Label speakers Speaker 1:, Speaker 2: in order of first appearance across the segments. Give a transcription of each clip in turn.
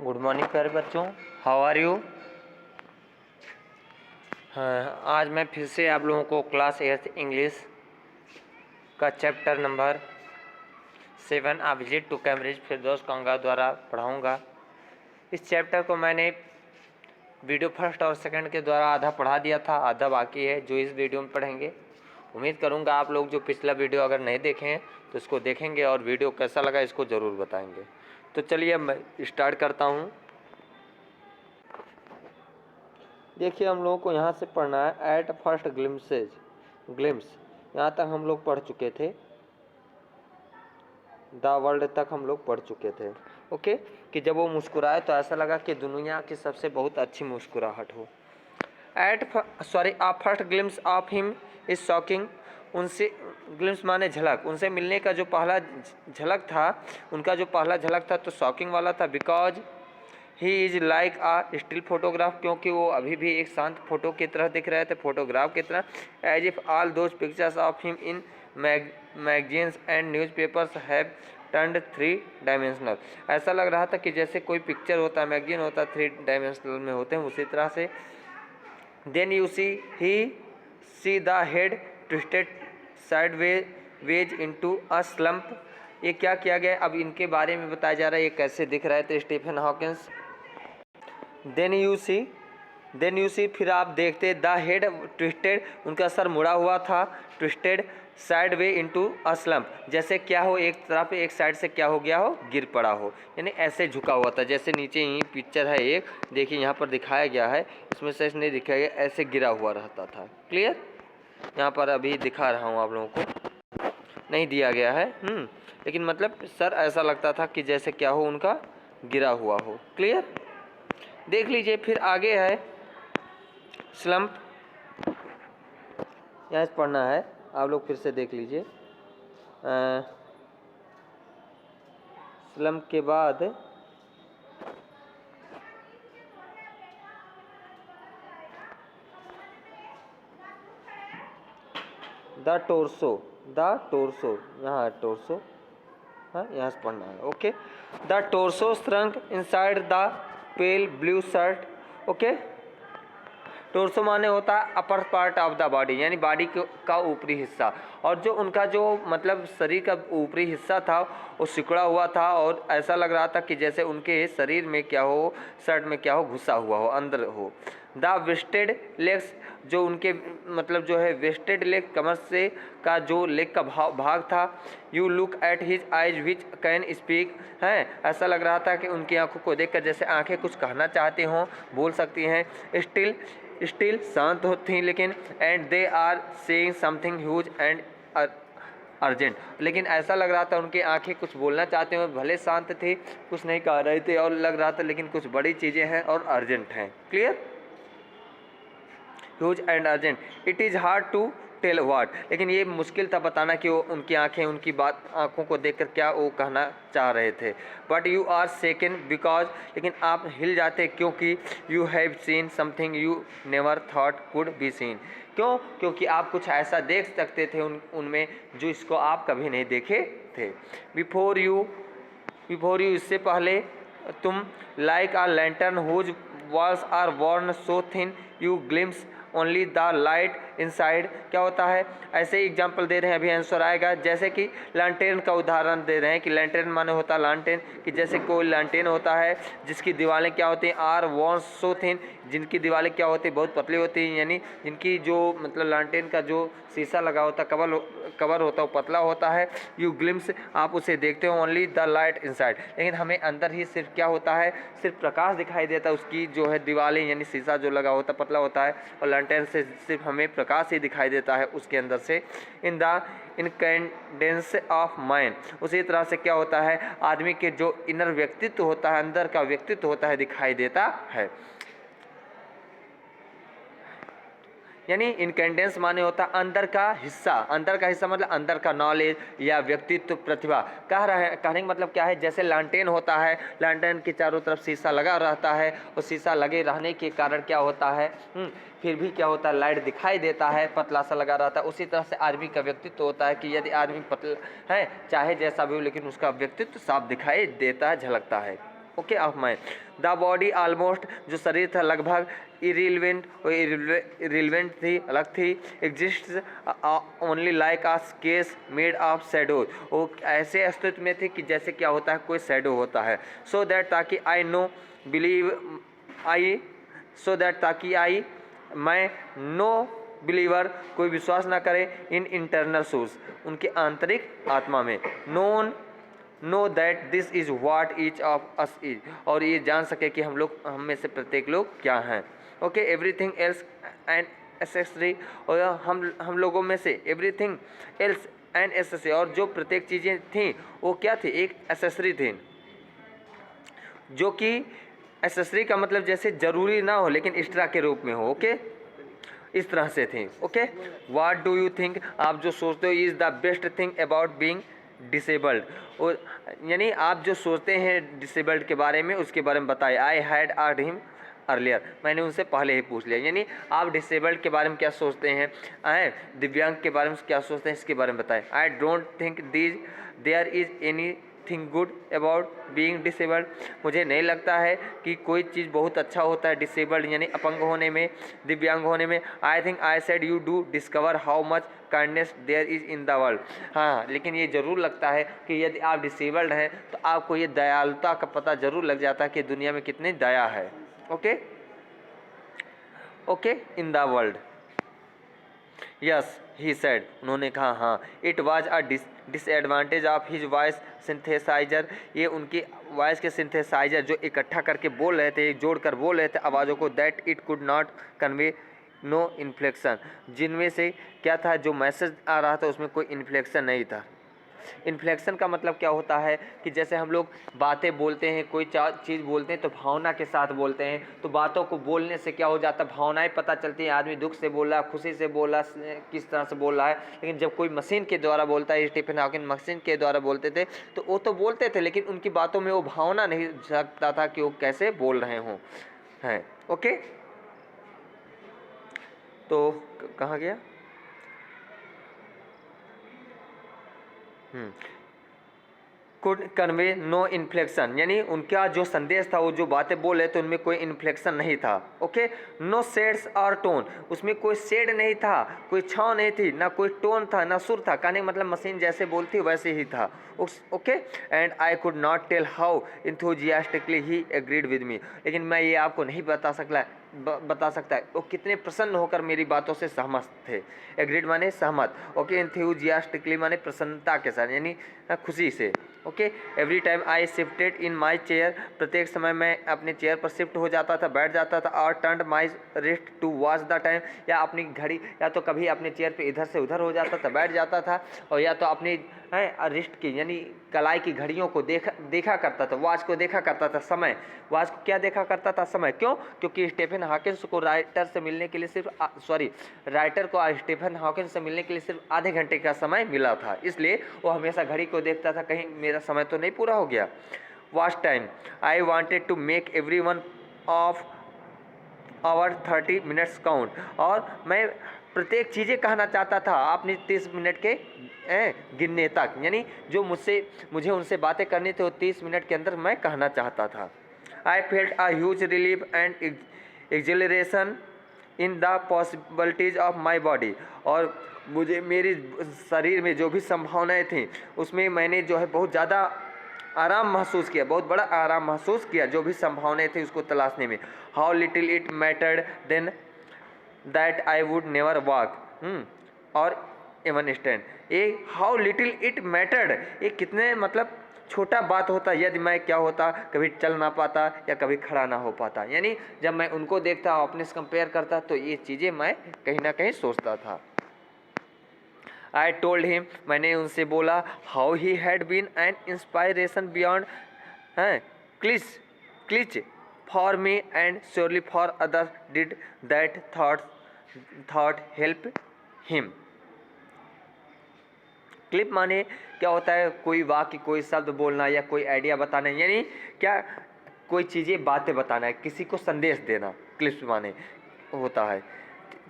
Speaker 1: Good morning प्यारे बच्चों, how are you. हाँ, आज मैं फिर से आप लोगों को क्लास 8 इंग्लिश का chapter number 7 a visit to Cambridge Firdaus Kanga द्वारा पढ़ाऊँगा। इस चैप्टर को मैंने वीडियो फर्स्ट और सेकंड के द्वारा आधा पढ़ा दिया था, आधा बाकी है जो इस वीडियो में पढ़ेंगे। उम्मीद करूँगा आप लोग जो पिछला वीडियो अगर नहीं देखे हैं तो इसको देखेंगे और वीडियो कैसा लगा इसको ज़रूर बताएंगे। तो चलिए मैं स्टार्ट करता हूँ। देखिए, हम लोगों को यहाँ से पढ़ना है एट फर्स्ट ग्लिम्स यहाँ तक हम लोग पढ़ चुके थे, द वर्ल्ड तक हम लोग पढ़ चुके थे। ओके, कि जब वो मुस्कुराए तो ऐसा लगा कि दुनिया की सबसे बहुत अच्छी मुस्कुराहट हो। First glimpse of him is shocking. उनसे ग्लिम्स माने झलक, उनसे मिलने का जो पहला झलक था, उनका जो पहला झलक था तो शॉकिंग वाला था। Because he is like a still photograph, क्योंकि वो अभी भी एक शांत फोटो की तरह दिख रहे थे, फोटोग्राफ की तरह। As if all those pictures of him in magazines and newspapers have turned 3 dimensional. ऐसा लग रहा था कि जैसे कोई पिक्चर होता है, मैगजीन होता है, 3 डायमेंशनल में होते हैं, उसी तरह से। Then you see the head twisted sideways into a slump. ये क्या किया गया, अब इनके बारे में बताया जा रहा है, ये कैसे दिख रहे थे स्टीफन हॉकिंस। देन यू सी फिर आप देखते द हेड ट्विस्टेड, उनका सर मुड़ा हुआ था, twisted side way into a slump, जैसे क्या हो एक तरफ एक साइड से क्या हो गया हो, गिर पड़ा हो, यानी ऐसे झुका हुआ था। जैसे नीचे ही पिक्चर है एक, देखिए यहाँ पर दिखाया गया है, इसमें से नहीं दिखाया गया, ऐसे गिरा हुआ रहता था। क्लियर, यहाँ पर अभी दिखा रहा हूँ आप लोगों को, नहीं दिया गया है, लेकिन मतलब सर ऐसा लगता था कि जैसे क्या हो, उनका गिरा हुआ हो। क्लियर, देख लीजिए। फिर आगे है स्लम्प, यहाँ से पढ़ना है, आप लोग फिर से देख लीजिए। स्लम्प के बाद द टोर्सो, यहाँ है टोर्सो, हाँ यहाँ से पढ़ना है। Okay, the torso shrunk inside the pale blue shirt. Okay, torso माने होता है upper part of the body, यानी बॉडी का ऊपरी हिस्सा, और जो उनका जो मतलब शरीर का ऊपरी हिस्सा था वो सिकुड़ा हुआ था, और ऐसा लग रहा था कि जैसे उनके शरीर में क्या हो, शर्ट में क्या हो, घुसा हुआ हो, अंदर हो। द वेस्टेड लेग्स, जो उनके मतलब जो है वेस्टेड लेग, कमर से का जो लेग का भाग था। You look at his eyes which can speak, हैं, ऐसा लग रहा था कि उनकी आंखों को देखकर जैसे आंखें कुछ कहना चाहती हों, बोल सकती हैं। स्टिल शांत थी लेकिन, and they are saying something huge and urgent, लेकिन ऐसा लग रहा था उनकी आंखें कुछ बोलना चाहते हैं, भले शांत थी, कुछ नहीं कह रहे थे, और लग रहा था लेकिन कुछ बड़ी चीज़ें हैं और अर्जेंट हैं। Clear, huge and urgent, it is hard to tell what, लेकिन ये मुश्किल था बताना कि वो उनकी आंखें, उनकी बात, आंखों को देखकर क्या वो कहना चाह रहे थे। But you are shaken because, लेकिन आप हिल जाते क्योंकि you have seen something you never thought could be seen. क्यों, क्योंकि आप कुछ ऐसा देख सकते थे उनमें जो इसको आप कभी नहीं देखे थे। बिफोर यू, इससे पहले, तुम like a lantern whose walls are worn so thin you glimpse only the light inside. क्या होता है, ऐसे ही एग्जाम्पल दे रहे हैं, अभी आंसर आएगा। जैसे कि लालटेन का उदाहरण दे रहे हैं कि लालटेन माने होता है लालटेन, कि जैसे कोई लालटेन होता है जिसकी दीवारें क्या होती हैं, आर वॉन सो थिन, जिनकी दीवारें क्या होती है, बहुत पतली होती हैं, यानी जिनकी जो मतलब लालटेन का जो शीशा लगा होता है, कवर होता है, वो पतला होता है। यू ग्लिम्स, आप उसे देखते हो, ओनली द लाइट इनसाइड, लेकिन हमें अंदर ही सिर्फ क्या होता है, सिर्फ प्रकाश दिखाई देता है, उसकी जो है दीवारें यानी शीशा जो लगा होता है पतला होता है, और लैंटर्न से सिर्फ हमें प्रकाश ही दिखाई देता है उसके अंदर से। इन द इनकैंडेंस ऑफ माइंड, उसी तरह से क्या होता है, आदमी के जो इनर व्यक्तित्व होता है, अंदर का व्यक्तित्व होता है, दिखाई देता है। यानी इनकैंडेंस माने होता है अंदर का हिस्सा, अंदर का हिस्सा मतलब अंदर का नॉलेज या व्यक्तित्व, प्रतिभा। कहने का मतलब क्या है, जैसे लालटेन होता है, लालटेन के चारों तरफ शीशा लगा रहता है, और शीशा लगे रहने के कारण क्या होता है, फिर भी क्या होता है, लाइट दिखाई देता है, पतला सा लगा रहता है। उसी तरह से आदमी का व्यक्तित्व होता है कि यदि आदमी पतला है, चाहे जैसा भी हो, लेकिन उसका व्यक्तित्व साफ दिखाई देता है, झलकता है। Okay of mind. The body almost, जो शरीर था लगभग इरिलेवेंट, वो इरिलेवेंट थी, अलग थी। Exist only like a case made of shadows, वो ऐसे अस्तित्व में थे कि जैसे क्या होता है कोई शैडो होता है। सो दैट ताकि I know believe I, so that ताकि आई मैं नो बिलीवर कोई विश्वास ना करे इन इंटरनल सोर्स, उनके आंतरिक आत्मा में। Known know that this is what each of us is, और ये जान सके कि हम में से प्रत्येक लोग क्या हैं। Okay, everything else and accessory, और हम लोगों में से एवरीथिंग एल्स एंड एसेसरी, और जो प्रत्येक चीज़ें थीं वो क्या थी, एक एसेसरी थी, जो कि एसेसरी का मतलब जैसे जरूरी ना हो लेकिन एक्स्ट्रा के रूप में हो। ओके, इस तरह से थी। Okay, what do you think, आप जो सोचते हो, is the best thing about being disabled, और यानी आप जो सोचते हैं डिसेबल्ड के बारे में उसके बारे में बताइए। I had asked him earlier, मैंने उनसे पहले ही पूछ लिया, यानी आप डिसेबल्ड के बारे में क्या सोचते हैं, दिव्यांग के बारे में क्या सोचते हैं, इसके बारे में बताएं। I don't think there is anything good about being disabled, मुझे नहीं लगता है कि कोई चीज़ बहुत अच्छा होता है डिसेबल्ड यानी अपंग होने में, दिव्यांग होने में। I think I said you do discover how much kindness there is in the world, हाँ, लेकिन ये ज़रूर लगता है कि यदि आप डिसेबल्ड हैं तो आपको ये दयालुता का पता ज़रूर लग जाता है कि दुनिया में कितनी दया है। Okay okay, in the world. Yes he said, उन्होंने कहा हाँ। It was a disadvantage of his voice synthesizer, ये उनकी वॉइस के सिंथेसाइजर जो इकट्ठा करके बोल रहे थे, जोड़ कर बोल रहे थे आवाज़ों को, that it could not convey no inflection, जिनमें से क्या था, जो मैसेज आ रहा था उसमें कोई इन्फ्लेक्शन नहीं था। इन्फ्लेक्शन का मतलब क्या होता है कि जैसे हम लोग बातें बोलते हैं, कोई चीज़ बोलते हैं तो भावना के साथ बोलते हैं, तो बातों को बोलने से क्या हो जाता है, भावनाएं पता चलती हैं, आदमी दुख से बोल रहा है, खुशी से बोल रहा है, किस तरह से बोल रहा है। लेकिन जब कोई मशीन के द्वारा बोलता है, स्टीफन हॉकिंग मशीन के द्वारा बोलते थे, तो वो तो बोलते थे लेकिन उनकी बातों में वो भावना नहीं झलकता था कि वो कैसे बोल रहे हों, हैं। ओके, तो कहाँ गया, कुड कन्वे नो इन्फ्लेक्शन, यानी उनका जो संदेश था, वो जो बातें बोले तो उनमें कोई इन्फ्लेक्शन नहीं था। ओके, नो शेड्स और टोन, उसमें कोई शेड नहीं था, कोई छाँव नहीं थी, ना कोई टोन था, ना सुर था, कहने का मतलब मशीन जैसे बोलती वैसे ही था। Okay, and I could not tell how enthusiastically he agreed with me, लेकिन मैं ये आपको नहीं बता सकता है वो कितने प्रसन्न होकर मेरी बातों से सहमत थे। एग्रीड माने सहमत। ओके, इंथुजियास्टिकली माने प्रसन्नता के साथ, यानी खुशी से। Okay, every time I shifted in my chair, प्रत्येक समय मैं अपने चेयर पर शिफ्ट हो जाता था, बैठ जाता था, और turn my wrist to watch the time, या अपनी घड़ी, या तो कभी अपने चेयर पे इधर से उधर हो जाता था, बैठ जाता था, और या तो अपनी रिस्ट की यानी कलाई की घड़ियों को देखा करता था, वॉच को देखा करता था, समय, वॉच को क्या देखा करता था, समय। क्यों? क्योंकि स्टीफन हॉकिंस को राइटर को स्टीफन हॉकिंस से मिलने के लिए सिर्फ आधे घंटे का समय मिला था, इसलिए वो हमेशा घड़ी को देखता था, कहीं मेरा समय तो नहीं पूरा हो गया। Watch time, I wanted to make every one of our 30 minutes count, और मैं प्रत्येक चीज़ें कहना चाहता था अपनी 30 मिनट के गिनने तक, यानी जो मुझे उनसे बातें करनी थी वो 30 मिनट के अंदर मैं कहना चाहता था। I felt a huge relief and exhilaration in the possibilities of my body, और मुझे मेरी शरीर में जो भी संभावनाएं थीं उसमें मैंने जो है बहुत ज़्यादा आराम महसूस किया, बहुत बड़ा आराम महसूस किया, जो भी संभावनाएं थी उसको तलाशने में। How little it mattered then that I would never walk और इवन स्टैंड, ये हाउ लिटिल इट मैटर्ड, ये कितने मतलब छोटा बात होता यदि मैं क्या होता, कभी चल ना पाता या कभी खड़ा ना हो पाता, यानी जब मैं उनको देखता अपने से कंपेयर करता तो ये चीज़ें मैं कहीं ना कहीं सोचता था। आई टोल्ड हिम, मैंने उनसे बोला, how he had been an inspiration beyond cliche for me and surely for others, did that thought help him. Clip माने क्या होता है, कोई वाक्य, कोई शब्द बोलना या कोई आइडिया बताना, यानी क्या कोई चीज़ें बातें बताना है, किसी को संदेश देना, क्लिप्स माने होता है।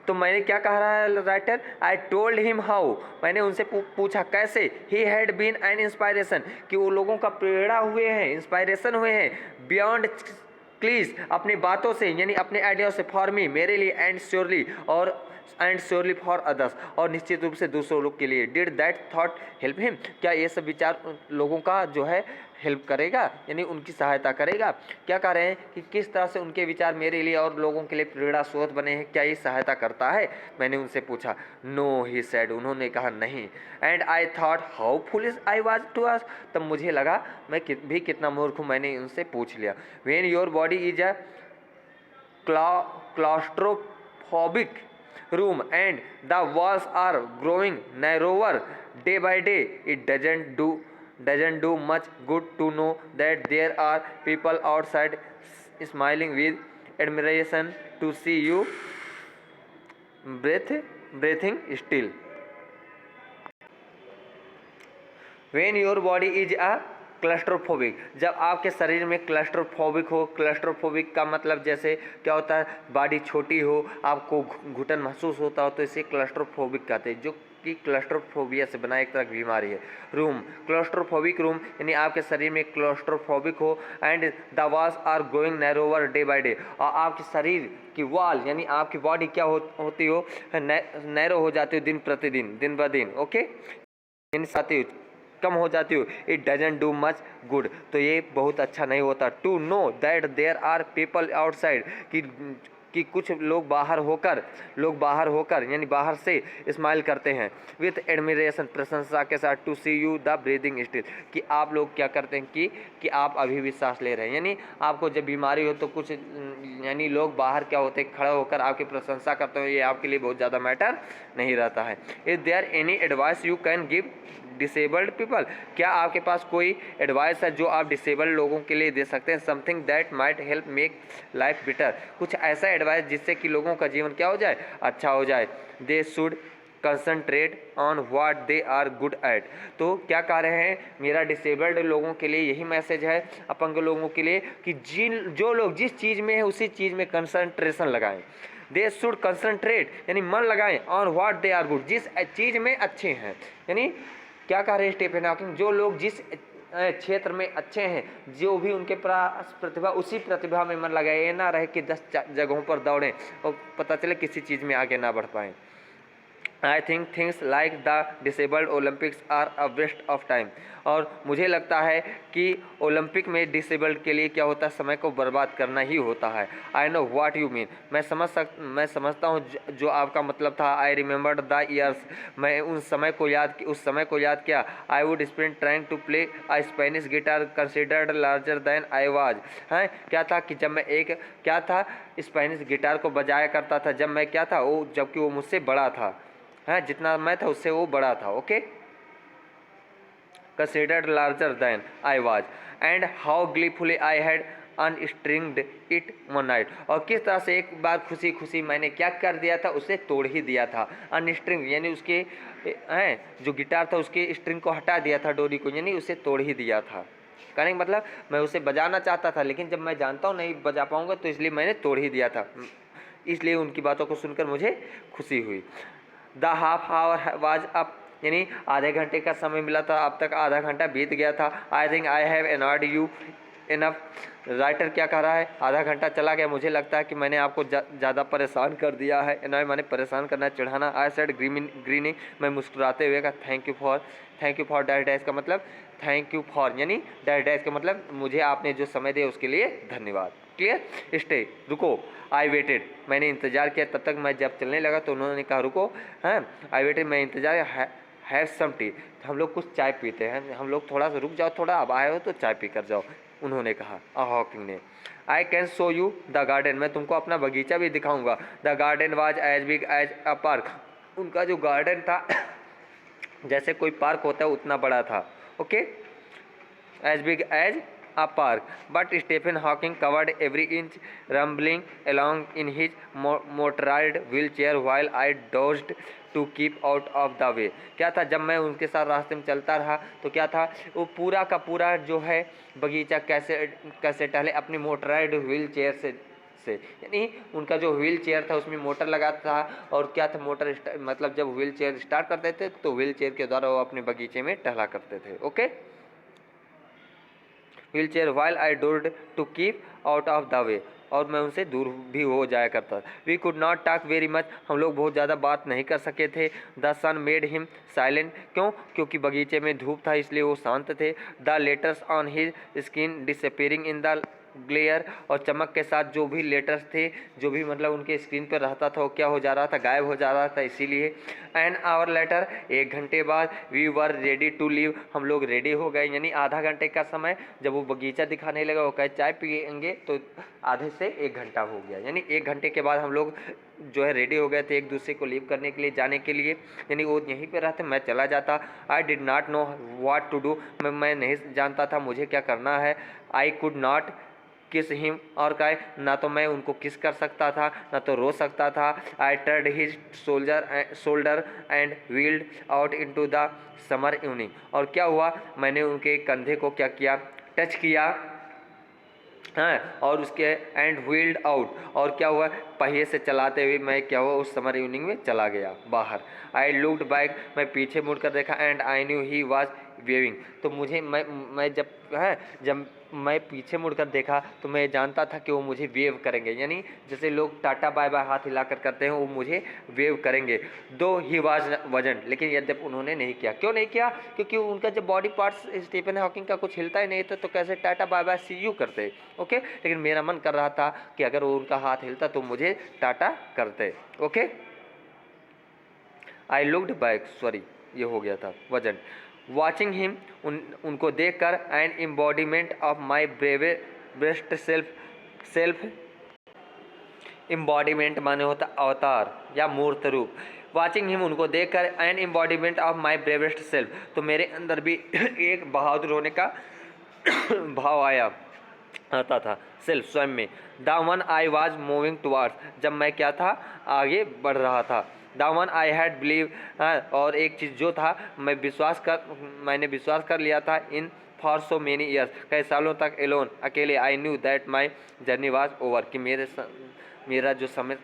Speaker 1: तो मैंने क्या कहा रहा है writer, I told him how, मैंने उनसे पूछा कैसे, he had been an inspiration, कि वो लोगों का प्रेरणा हुए हैं, इंस्पायरेशन हुए हैं, बियॉन्ड क्लीज, अपनी बातों से यानी अपने आइडिया से, फॉर मी मेरे लिए, एंड श्योरली फॉर अदर्स, और निश्चित रूप से दूसरों लोग के लिए, did that thought help him, क्या ये सब विचार लोगों का जो है हेल्प करेगा, यानी उनकी सहायता करेगा। क्या कह रहे हैं कि किस तरह से उनके विचार मेरे लिए और लोगों के लिए प्रेरणा स्रोत बने हैं, क्या ये सहायता करता है, मैंने उनसे पूछा। नो ही सेड, उन्होंने कहा नहीं। And I thought how foolish I was to ask, तब मुझे लगा मैं भी कितना मूर्ख हूँ, मैंने उनसे पूछ लिया। When your body is a claustrophobic room and the walls are growing narrower day by day, it doesn't do much good to know that there are people outside smiling with admiration to see you breathing still. When your body is a claustrophobic, जब आपके शरीर में claustrophobic हो, claustrophobic का मतलब जैसे क्या होता है, बॉडी छोटी हो, आपको घुटन महसूस होता हो, तो इसे क्लस्ट्रोफोबिक कहते हैं, जो कि क्लस्ट्रोफोबिया से बना एक तरह की बीमारी है। रूम, क्लस्ट्रोफोबिक रूम यानी आपके शरीर में क्लस्ट्रोफोबिक हो, and the walls are growing narrower day by day, और आपके शरीर की वॉल यानी आपकी बॉडी क्या होती हो, नैरो हो जाती हो दिन प्रतिदिन, दिन ब दिन, ओके, यानी साथी कम हो जाती हो। It doesn't do much good, तो ये बहुत अच्छा नहीं होता। To know that there are people outside, कि कुछ लोग बाहर होकर यानी बाहर से स्माइल करते हैं, विथ एडमिरेशन, प्रशंसा के साथ, to see you the breathing still, कि आप लोग क्या करते हैं कि आप अभी भी सांस ले रहे हैं, यानी आपको जब बीमारी हो तो कुछ यानी लोग बाहर क्या होते हैं, खड़े होकर आपकी प्रशंसा करते हैं, ये आपके लिए बहुत ज़्यादा मैटर नहीं रहता है। Is there any advice you can give disabled people, क्या आपके पास कोई एडवाइस है जो आप डिसेबल्ड लोगों के लिए दे सकते हैं, something that might help make life better, कुछ ऐसा एडवाइस जिससे कि लोगों का जीवन क्या हो जाए, अच्छा हो जाए। They should concentrate on what they are good at, तो क्या कह रहे हैं, मेरा डिसेबल्ड लोगों के लिए यही मैसेज है, अपंग लोगों के लिए, कि जो लोग जिस चीज़ में है उसी चीज़ में कंसंट्रेशन लगाएं। दे शुड कंसंट्रेट यानी मन लगाएं, on what they are good, जिस चीज़ में अच्छे हैं, यानी क्या कह रहे हैं स्टीफन हॉकिंग, जो लोग जिस क्षेत्र में अच्छे हैं, जो भी उनके पास प्रतिभा, उसी प्रतिभा में मन लगाए, ये ना रहे कि 10 जगहों पर दौड़ें और पता चले किसी चीज़ में आगे ना बढ़ पाएँ। I think things like the disabled Olympics are a waste of time, और मुझे लगता है कि ओलंपिक में डिसेबल्ड के लिए क्या होता है, समय को बर्बाद करना ही होता है। I know what you mean, मैं समझता हूँ जो आपका मतलब था। आई रिमेंबर्ड द ईयर्स, मैं उस समय को याद किया। I would spend trying to play a Spanish guitar considered larger than I was, हैं क्या था कि जब मैं क्या था स्पेनिश गिटार को बजाया करता था, जब मैं क्या था वो, जबकि वो मुझसे बड़ा था, है जितना मैं था उससे वो बड़ा था, okay, considered larger than I was, and how gleefully I had unstringed it one night, और किस तरह से एक बार खुशी खुशी मैंने क्या कर दिया था, उसे तोड़ ही दिया था। अनस्ट्रिंग यानी उसके हैं जो गिटार था उसके स्ट्रिंग को हटा दिया था, डोरी को, यानी उसे तोड़ ही दिया था। कहने का मतलब मैं उसे बजाना चाहता था, लेकिन जब मैं जानता हूँ नहीं बजा पाऊँगा तो इसलिए मैंने तोड़ ही दिया था, इसलिए उनकी बातों को सुनकर मुझे खुशी हुई। The half hour was up, यानी आधे घंटे का समय मिला था, अब तक आधा घंटा बीत गया था। आई think I have annoyed you enough, writer क्या कह रहा है, आधा घंटा चला गया, मुझे लगता है कि मैंने आपको ज़्यादा परेशान कर दिया है। एनॉय मैंने परेशान करना, चिढ़ाना। आई सेड ग्रीनिंग, मैं मुस्कुराते हुए कहा thank you for dash dash का मतलब थैंक यू फॉर, यानी डैश डैश का मतलब मुझे आपने जो समय दिया उसके लिए धन्यवाद। क्लियर, स्टे, रुको। आई वेटेड, मैंने इंतज़ार किया, तब तक मैं जब चलने लगा तो उन्होंने कहा रुको, हैं आई वेटेड, मैं इंतज़ार, हैव सम टी, हम लोग कुछ चाय पीते हैं, हम लोग थोड़ा सा रुक जाओ, थोड़ा अब आए हो तो चाय पी कर जाओ, उन्होंने कहा। हॉकिंग ने, I can show you the garden, मैं तुमको अपना बगीचा भी दिखाऊंगा। The garden was as big as a park, उनका जो गार्डन था जैसे कोई पार्क होता है उतना बड़ा था, okay, as big as a park, but Stephen Hawking covered every inch, rumbling along in his motorized wheelchair while I dodged to keep out of the way। क्या था, जब मैं उनके साथ रास्ते में चलता रहा तो क्या था, वो पूरा का पूरा जो है बगीचा कैसे टहले अपनी मोटराइड व्हील चेयर से, यानी उनका जो व्हील चेयर था उसमें मोटर लगा था और क्या था, मोटर मतलब जब व्हील चेयर स्टार्ट करते थे तो व्हील चेयर के द्वारा वो अपने बगीचे में टहला करते थे। Okay, wheel chair while I dared to keep out of the way, और मैं उनसे दूर भी हो जाया करता। We could not talk very much, हम लोग बहुत ज़्यादा बात नहीं कर सके थे। The sun made him silent, क्यों, क्योंकि बगीचे में धूप था इसलिए वो शांत थे। The letters on his skin disappearing in the glare, और चमक के साथ जो भी लेटर्स थे, जो भी मतलब उनके स्क्रीन पर रहता था वो क्या हो जा रहा था, गायब हो जा रहा था। इसीलिए एन आवर लेटर, 1 घंटे बाद, we were ready to leave, हम लोग रेडी हो गए, यानी आधा घंटे का समय जब वो बगीचा दिखाने लगा, वो कहे चाय पियेंगे, तो आधे से 1 घंटा हो गया, यानी 1 घंटे के बाद हम लोग जो है रेडी हो गए थे एक दूसरे को लीव करने के लिए, जाने के लिए, यानी वो यहीं पे रहते, मैं चला जाता। I did not know what to do, मैं नहीं जानता था मुझे क्या करना है। I could not kiss him, और कहे ना तो मैं उनको किस कर सकता था ना तो रो सकता था। I turned his shoulder and wheeled out into the summer evening, और क्या हुआ, मैंने उनके कंधे को क्या किया, टच किया, हाँ, और उसके एंड व्हील्ड आउट, और क्या हुआ, पहिए से चलाते हुए मैं क्या हुआ उस समर इवनिंग में चला गया बाहर। आई लुक्ड बैक, मैं पीछे मुड़कर देखा, and I knew he was waving, तो मुझे मैं जब मैं पीछे मुड़कर देखा तो मैं जानता था कि वो मुझे वेव करेंगे, यानी जैसे लोग टाटा बाय बाय हाथ हिलाकर करते हैं वो मुझे वेव करेंगे। दो ही वाज वजन, लेकिन यद्यप उन्होंने नहीं किया। क्यों नहीं किया, क्योंकि उनका जब बॉडी पार्ट्स स्टीफन हॉकिंग का कुछ हिलता ही नहीं था तो कैसे टाटा बाय बाय सी यू करते। ओके, लेकिन मेरा मन कर रहा था कि अगर वो उनका हाथ हिलता तो मुझे टाटा करते। Okay, I looked back, sorry ये हो गया था वजन। वॉचिंग हिम, उनको देखकर, an embodiment of my best self embodiment माने होता अवतार या मूर्त रूप। वाचिंग हिम, उनको देखकर, an embodiment of my bravest self, तो मेरे अंदर भी एक बहादुर होने का भाव आता था, सेल्फ स्वयं में। The one I was moving towards, जब मैं क्या था आगे बढ़ रहा था। The one I had believe, और एक चीज़ जो था मैंने विश्वास कर लिया था, in for so many years, कई सालों तक एलोन, अकेले। I knew that my journey was over, कि मेरा जो समय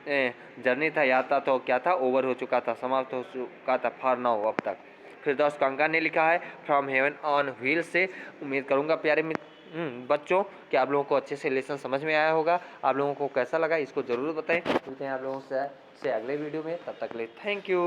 Speaker 1: जर्नी था, यात्रा तो क्या था, ओवर हो चुका था, समाप्त हो चुका था, फॉर नाउ, अब तक। फिर दोस्त कंका ने लिखा है फ्रॉम हेवन ऑन व्हील से। उम्मीद करूँगा प्यारे बच्चों कि आप लोगों को अच्छे से लेसन समझ में आया होगा। आप लोगों को कैसा लगा इसको ज़रूर बताएं। मिलते हैं आप लोगों से अगले वीडियो में, तब तक के लिए थैंक यू।